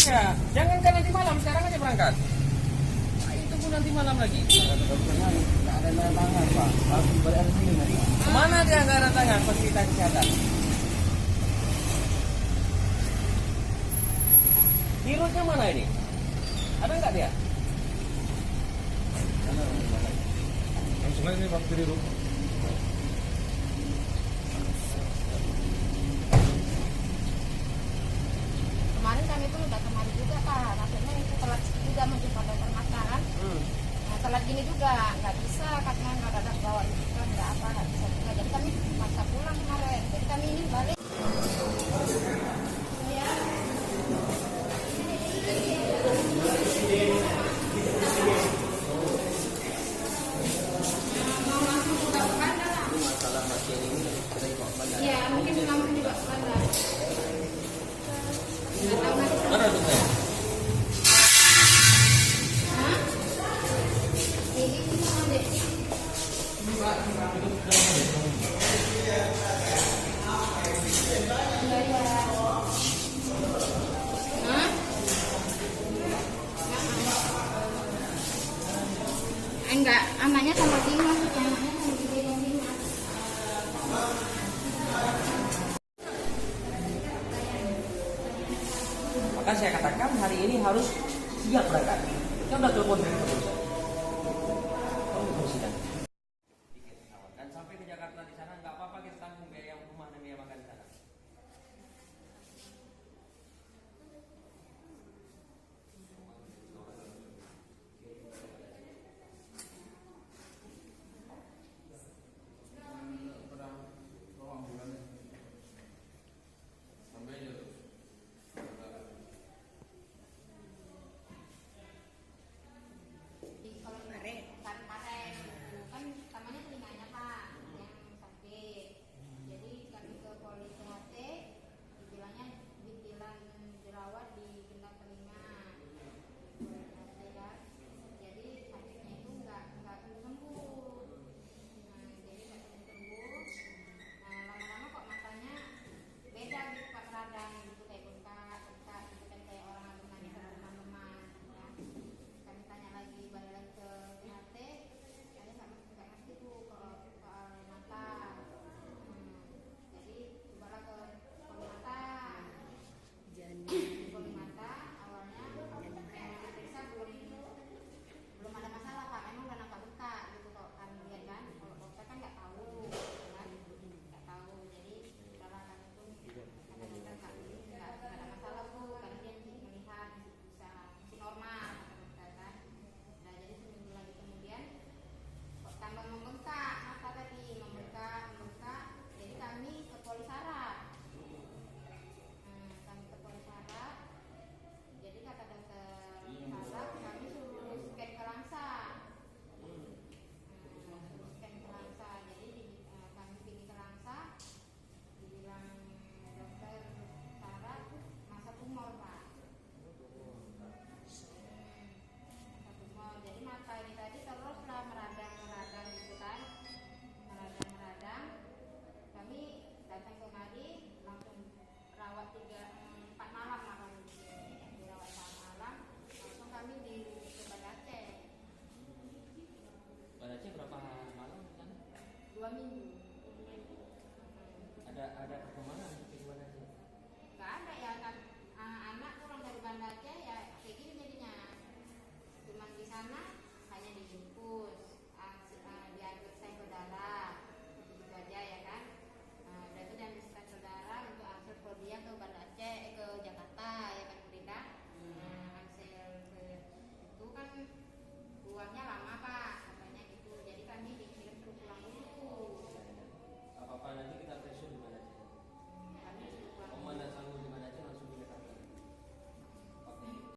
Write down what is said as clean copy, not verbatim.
Ya, jangan kan nanti malam, sekarang aja berangkat. Nah, itu pun nanti malam lagi. Nggak ada tanda tangan Pak, harus bayar sini nanti. Mana dia nggak ada tangan fasilitas kesehatan? Dirutnya mana ini? Ada nggak dia? Langsung aja nih Pak di rumah. Kemarin kami pun udah kemari juga Pak, maksudnya itu telat juga mungkin pada permasalahan. Nah, telat gini juga nggak bisa katanya nggak ada bawa itu kan nggak apa nggak bisa juga. Jadi kami maksa pulang kemarin. Jadi kami ini balik. Iya, mungkin langsung juga ke bandar. Nggak tahu nanti. Mana dokter? Hah? Ini sama deh. Enggak ya. Hah? Enggak, anaknya sama Dimas, anaknya sama Dimas. Maka saya katakan hari ini harus siap berangkat. Kita udah telepon dari kepolisian. Kamu kepolisian. Dan sampai ke Jakarta di sana nggak apa-apa kita tanggung biaya rumah dan biaya makan di sana. Kalau kemarin kan tamanya telinganya Pak yang sakit. Jadi kami ke poli THT, dibilang jerawat di gendang telinga. Jadi sakitnya itu nggak sembuh. Nah, jadi nggak sembuh. Nah, lama-lama kok matanya beda gitu Pak, radang gitu kayak bengkak gitu kan kayak orang lagi nangis teman-teman. Ya. Kami tanya lagi balik lagi ke THT, saya nggak ngerti tuh soal mata. Jadi cobalah ke poli mata. Poli mata awalnya diperiksa belum ada masalah Pak, emang udah nampak bengkak gitu kok kami lihat kan. Kalau dokter kan nggak tahu, kan nggak tahu. Jadi setelah kami pun kata dokter nggak ada masalah Bu, karena dia melihat masih normal kata dokter kan. Nah jadi seminggu lagi kemudian kok tambah membengkak mata tadi, membengkak. Jadi kami ke poli saraf. Kami ke poli saraf. Jadi kata dokter saraf kami suruh scan ke langsa. Suruh scan ke langsa. Jadi kami pergi ke langsa, dibilang dokter saraf masa tumor Pak. Masa tumor. Jadi mata ini tadi teruslah meradang gitu kan. Meradang. Kami datang kemari langsung rawat 4 malam lah kami di sini. Dirawat 4 malam, langsung kami di Banda Aceh. Pada Aceh berapa malam di sana? 2 minggu. Ada perkembangan di Banda Aceh? Nggak ada ya kan, anak pulang dari Banda Aceh ya kayak gini jadinya. Cuman di sana hanya dijemput, diambil stempel saudara, gitu aja ya kan. Udah itu diambil stempel saudara untuk hasil ke dia ke Banda Aceh, ke Jakarta ya kan Frida. Hasil itu kan uangnya lama